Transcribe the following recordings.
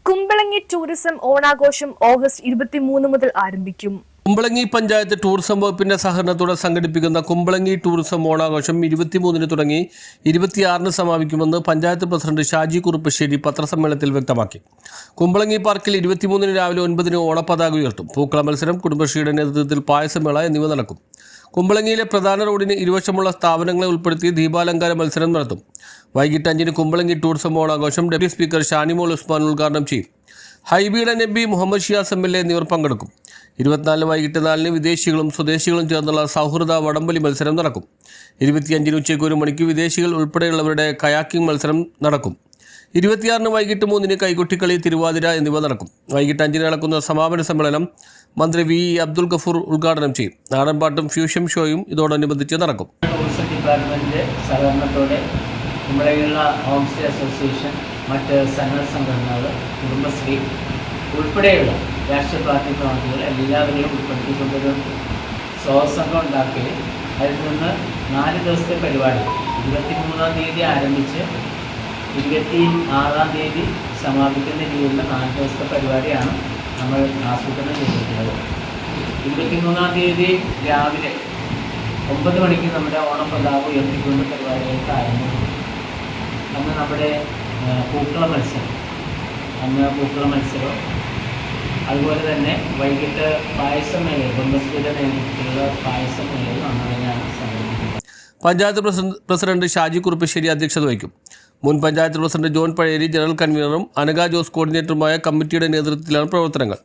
Kumbalangi tourism ഓണാഘോഷം August 23 മുതൽ ആരംഭിക്കും. കുമ്പളങ്ങി പഞ്ചായത്ത് ടൂറിസം വകുപ്പിന്റെ സഹകരണത്തോടെ സംഘടിപ്പിക്കുന്ന കുമ്പളങ്ങി ടൂറിസം ഓണാഘോഷം 23 തുടങ്ങി 26 സമാപിക്കുമെന്ന് പഞ്ചായത്ത് പ്രസിഡന്റ് ഷാജി കുറുപ്പശ്ശേരി പത്രസമ്മേളനത്തിൽ വ്യക്തമാക്കി. കുമ്പളങ്ങി പാർക്കിൽ 23 രാവിലെ 9 ഓണപ്പതാക ഉയർത്തും. പൂക്കള മത്സരം, കുടുംബശ്രീയുടെ നേതൃത്വത്തിൽ പായസമേള എന്നിവ നടക്കും. കുമ്പളങ്ങിയിലെ പ്രധാന റോഡിന് ഇരുവശമുള്ള സ്ഥാപനങ്ങളെ ഉൾപ്പെടുത്തി ദീപാലങ്കാര മത്സരം നടത്തും. വൈകിട്ട് 5 കുമ്പളങ്ങി ടൂറിസം ഓണാഘോഷം ഡെപ്യൂട്ടി സ്പീക്കർ ഷാനിമോൾ ഉസ്മാൻ ഉദ്ഘാടനം ചെയ്യും. ഹൈബീഡ് എംപി മുഹമ്മദ് ഷിയാസ് MLA എന്നിവർ പങ്കെടുക്കും. 24 വൈകിട്ട് 4 വിദേശികളും സ്വദേശികളും ചേർന്നുള്ള സൗഹൃദ വടംവലി മത്സരം നടക്കും. 25 ഉച്ചയ്ക്ക് 1 മണിക്ക് വിദേശികൾ ഉൾപ്പെടെയുള്ളവരുടെ കയാക്കിംഗ് മത്സരം നടക്കും. 26 വൈകിട്ട് 3 കൈകൊട്ടിക്കളി, തിരുവാതിര എന്നിവ നടക്കും. വൈകിട്ട് 5 നടക്കുന്ന സമാപന സമ്മേളനം മന്ത്രി VE അബ്ദുൽ ഗഫൂർ ഉദ്ഘാടനം ചെയ്യും. നാടൻപാട്ടും ഫ്യൂഷൻ ഷോയും ഇതോടനുബന്ധിച്ച് നടക്കും. ടൂറിസം ഡിപ്പാർട്ട്മെൻറ്റിൻ്റെ സഹകരണത്തോടെ കുമ്പളങ്ങിയുള്ള ഹോം സ്റ്റേ അസോസിയേഷൻ, മറ്റ് സന്നദ്ധ സംഘടനകൾ, കുടുംബശ്രീ ഉൾപ്പെടെയുള്ള രാഷ്ട്രീയ പാർട്ടി പ്രവർത്തികൾ എല്ലാവരെയും ഉൾപ്പെടുത്തിക്കൊണ്ടൊരു സ്വാസംഘം ഉണ്ടാക്കുകയും അതിൽ നിന്ന് 4 ദിവസത്തെ പരിപാടി 23-ാം തീയതി ആരംഭിച്ച് 26-ാം തീയതി സമാപിക്കുന്ന രീതിയിലുള്ള 4 ദിവസത്തെ പരിപാടിയാണ് നമ്മൾ ആസൂത്രണം ചെയ്തിട്ടുള്ളത്. 23-ാം തീയതി രാവിലെ 9 മണിക്ക് നമ്മുടെ ഓണം പതാക ഉയർത്തിക്കൊണ്ട് പരിപാടികൾക്ക് ആരംഭിക്കും. അന്ന് നമ്മുടെ പൂക്കള മത്സരം, അതുപോലെ തന്നെ വൈകിട്ട് പായസമേളയും കുടുംബശ്രീയുടെ നേതൃത്വത്തിലുള്ള പായസമേളയും നമ്മൾ തന്നെയാണ് സംഘടിപ്പിക്കുന്നത്. പഞ്ചായത്ത് പ്രസിഡന്റ് ഷാജി കുറുപ്പശ്ശേരി അധ്യക്ഷത വഹിക്കും. മുൻ പഞ്ചായത്ത് പ്രസിഡന്റ് ജോൺ പഴേരി ജനറൽ കൺവീനറും അനഘ ജോസ് കോർഡിനേറ്ററുമായ കമ്മിറ്റിയുടെ നേതൃത്വത്തിലാണ് പ്രവർത്തനങ്ങൾ.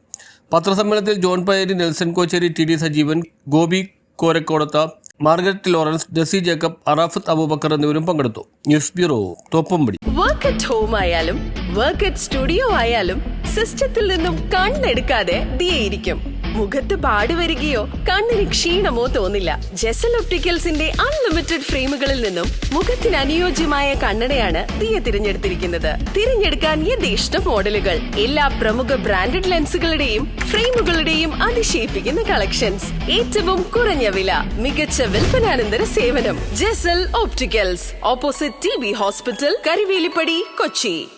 പത്രസമ്മേളനത്തിൽ ജോൺ പഴേരി, നെൽസൺ കോച്ചേരി, TD സജീവൻ, ഗോപി കോരക്കോടത്ത, മാർഗരറ്റ് ലോറൻസ്, ഡെസി ജേക്കബ്, അറാഫത്ത് അബൂബക്കർ എന്നിവരും പങ്കെടുത്തു. News bureau, Thoppumpady. Work at home ആയാലും വർക്ക് അറ്റ് സ്റ്റുഡിയോ ആയാലും സിസ്റ്റത്തിൽ നിന്നും കണ്ണെടുക്കാതെ ദിയയിരിക്കും. മുഖത്ത് പാട് വരികയോ കണ്ണിന് ക്ഷീണമോ തോന്നില്ല. ജെസൽ ഒപ്റ്റിക്കൽസിന്റെ അൺലിമിറ്റഡ് ഫ്രെയിമുകളിൽ നിന്നും മുഖത്തിന് അനുയോജ്യമായ കണ്ണടയാണ് ദിയ തിരഞ്ഞെടുത്തിരിക്കുന്നത്. തിരഞ്ഞെടുക്കാൻ യഥേഷ്ട മോഡലുകൾ, എല്ലാ പ്രമുഖ ബ്രാൻഡഡ് ലെൻസുകളുടെയും ഫ്രെയിമുകളുടെയും അതിശയിപ്പിക്കുന്ന കളക്ഷൻസ്, ഏറ്റവും കുറഞ്ഞ വില, മികച്ച വിൽപ്പനാനന്തര സേവനം. Jesal opticals, opposite TB hospital, Karivelippady, Kochi.